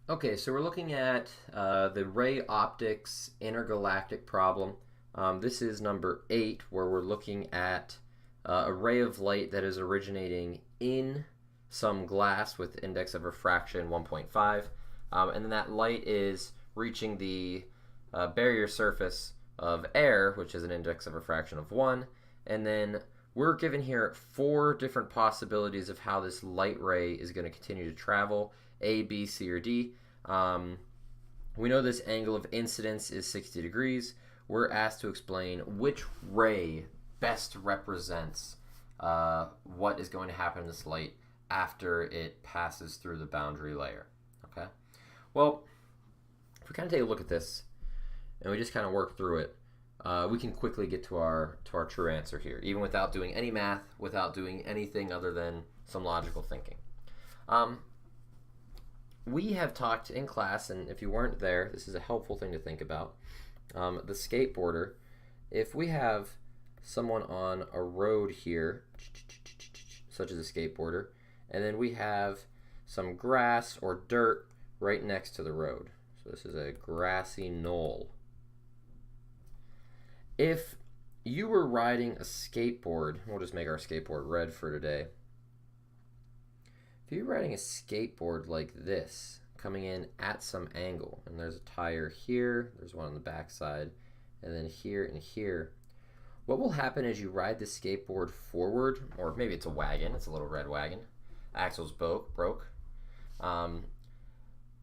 Okay, so we're looking at the ray optics intergalactic problem. This is number 8, where we're looking at a ray of light that is originating in some glass with index of refraction 1.5, and then that light is reaching the barrier surface of air, which is an index of refraction of 1, and then we're given here 4 different possibilities of how this light ray is going to continue to travel: A, B, C, or D. We know this angle of incidence is 60 degrees. We're asked to explain which ray best represents what is going to happen in this light after it passes through the boundary layer. Okay. Well, if we kind of take a look at this and we just kind of work through it, we can quickly get to our true answer here, even without doing any math, without doing anything other than some logical thinking. We have talked in class, and if you weren't there, this is a helpful thing to think about. The skateboarder, if we have someone on a road here, such as a skateboarder, and then we have some grass or dirt right next to the road. So this is a grassy knoll. If you were riding a skateboard, we'll just make our skateboard red for today. If you're riding a skateboard like this, coming in at some angle, and there's a tire here, there's one on the back side, and then here and here, what will happen as you ride the skateboard forward, or maybe it's a wagon, it's a little red wagon, axles broke.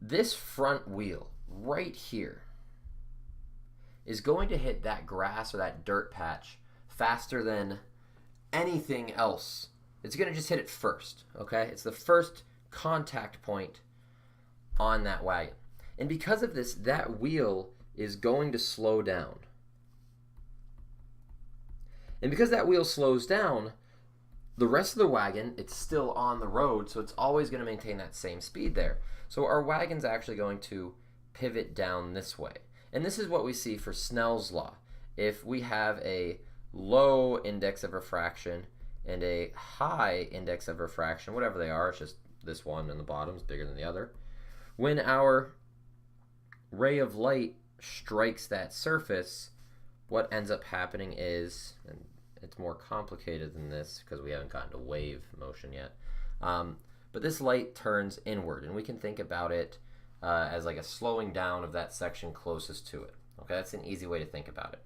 This front wheel right here is going to hit that grass or that dirt patch faster than anything else. It's going to just hit it first, okay? It's the first contact point on that wagon. And because of this, that wheel is going to slow down. And because that wheel slows down, the rest of the wagon, it's still on the road, so it's always going to maintain that same speed there. So our wagon's actually going to pivot down this way. And this is what we see for Snell's law. If we have a low index of refraction and a high index of refraction, whatever they are, it's just this one in the bottom is bigger than the other. When our ray of light strikes that surface, what ends up happening is, and it's more complicated than this because we haven't gotten to wave motion yet, but this light turns inward, and we can think about it as like a slowing down of that section closest to it. Okay, that's an easy way to think about it.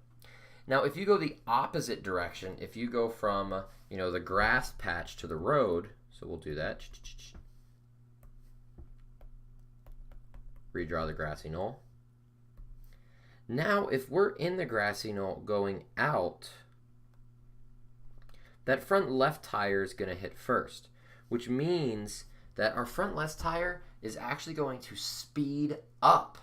Now, if you go the opposite direction, if you go from the grass patch to the road, so we'll do that. Redraw the grassy knoll. Now, if we're in the grassy knoll going out, that front left tire is going to hit first, which means that our front left tire is actually going to speed up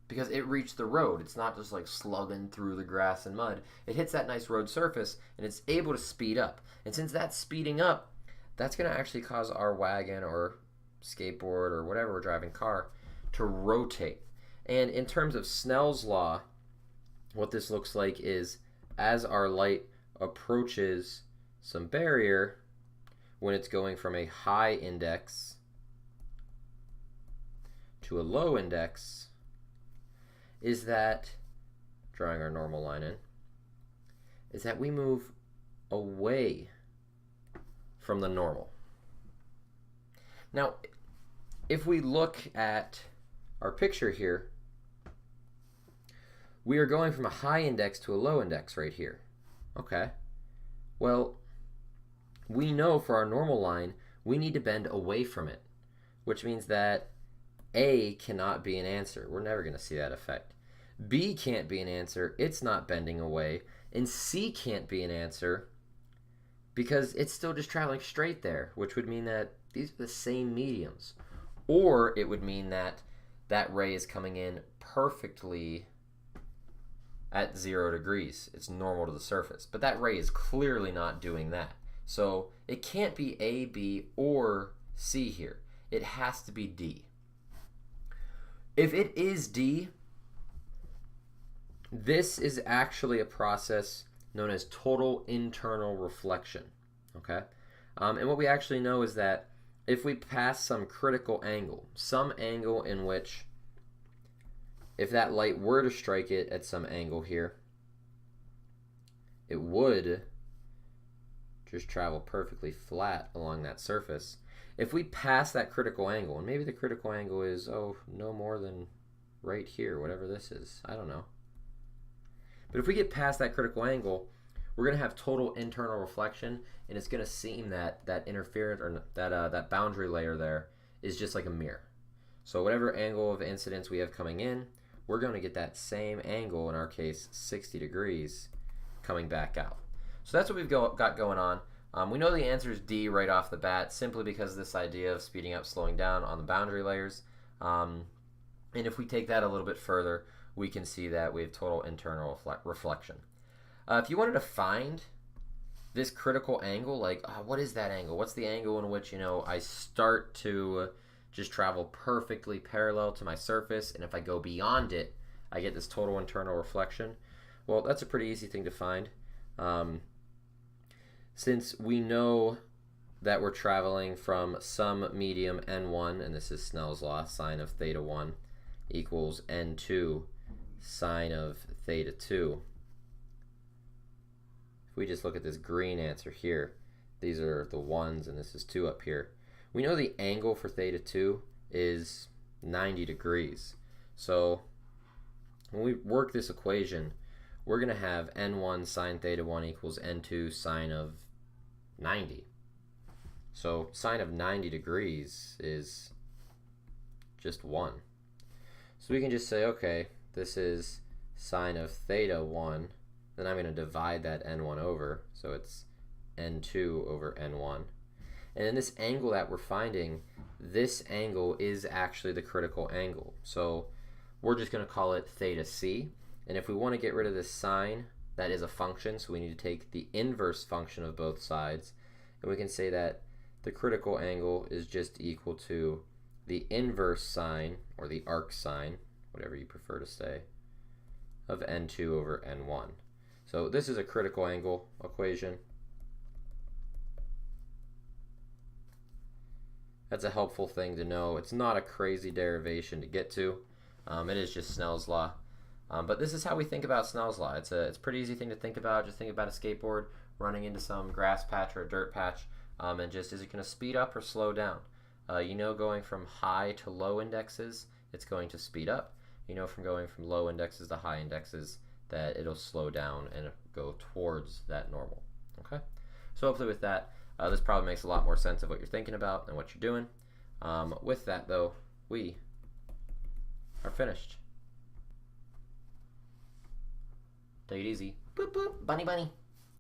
because it reached the road. It's not just like slugging through the grass and mud. It hits that nice road surface, and it's able to speed up. And since that's speeding up, that's going to actually cause our wagon or skateboard or whatever we're driving car to rotate. And in terms of Snell's law, what this looks like is as our light approaches some barrier, when it's going from a high index to a low index, is that, drawing our normal line in, is that we move away from the normal. Now, if we look at our picture here, we are going from a high index to a low index right here. Okay. Well, we know for our normal line, we need to bend away from it, which means that A cannot be an answer. We're never going to see that effect. B can't be an answer. It's not bending away. And C can't be an answer because it's still just traveling straight there, which would mean that these are the same mediums. Or it would mean that that ray is coming in perfectly at 0 degrees. It's normal to the surface. But that ray is clearly not doing that. So it can't be A, B, or C here. It has to be D. If it is D, this is actually a process known as total internal reflection. Okay? And what we actually know is that if we pass some critical angle, some angle in which if that light were to strike it at some angle here, it would just travel perfectly flat along that surface. If we pass that critical angle, and maybe the critical angle is, no more than right here, whatever this is, I don't know. But if we get past that critical angle, we're going to have total internal reflection, and it's going to seem that that interference, or that boundary layer there, is just like a mirror. So whatever angle of incidence we have coming in, we're going to get that same angle, in our case 60 degrees, coming back out. So that's what we've got going on. We know the answer is D right off the bat, simply because of this idea of speeding up, slowing down on the boundary layers. And if we take that a little bit further, we can see that we have total internal reflection. If you wanted to find this critical angle, like what is that angle? What's the angle in which, I start to just travel perfectly parallel to my surface, and if I go beyond it, I get this total internal reflection? Well, that's a pretty easy thing to find. Since we know that we're traveling from some medium n1, and this is Snell's law, sine of theta 1 equals n2 sine of theta 2. If we just look at this green answer here, these are the 1s and this is 2 up here. We know the angle for theta 2 is 90 degrees. So when we work this equation, we're going to have n1 sine theta 1 equals n2 sine of 90. So sine of 90 degrees is just 1. So we can just say, okay, this is sine of theta 1. Then I'm going to divide that n1 over. So it's n2 over n1. And in this angle that we're finding, this angle is actually the critical angle. So we're just going to call it theta c. And if we want to get rid of this sine, that is a function, so we need to take the inverse function of both sides. And we can say that the critical angle is just equal to the inverse sine, or the arc sine, whatever you prefer to say, of n2 over n1. So this is a critical angle equation. That's a helpful thing to know. It's not a crazy derivation to get to. It is just Snell's law. But this is how we think about Snell's law. It's a pretty easy thing to think about. Just think about a skateboard running into some grass patch or a dirt patch, and just, is it going to speed up or slow down? Going from high to low indexes, it's going to speed up. From going from low indexes to high indexes, that it'll slow down and go towards that normal. Okay? So hopefully with that, this probably makes a lot more sense of what you're thinking about and what you're doing. With that, though, we are finished. Take it easy. Boop, boop. Bunny, bunny.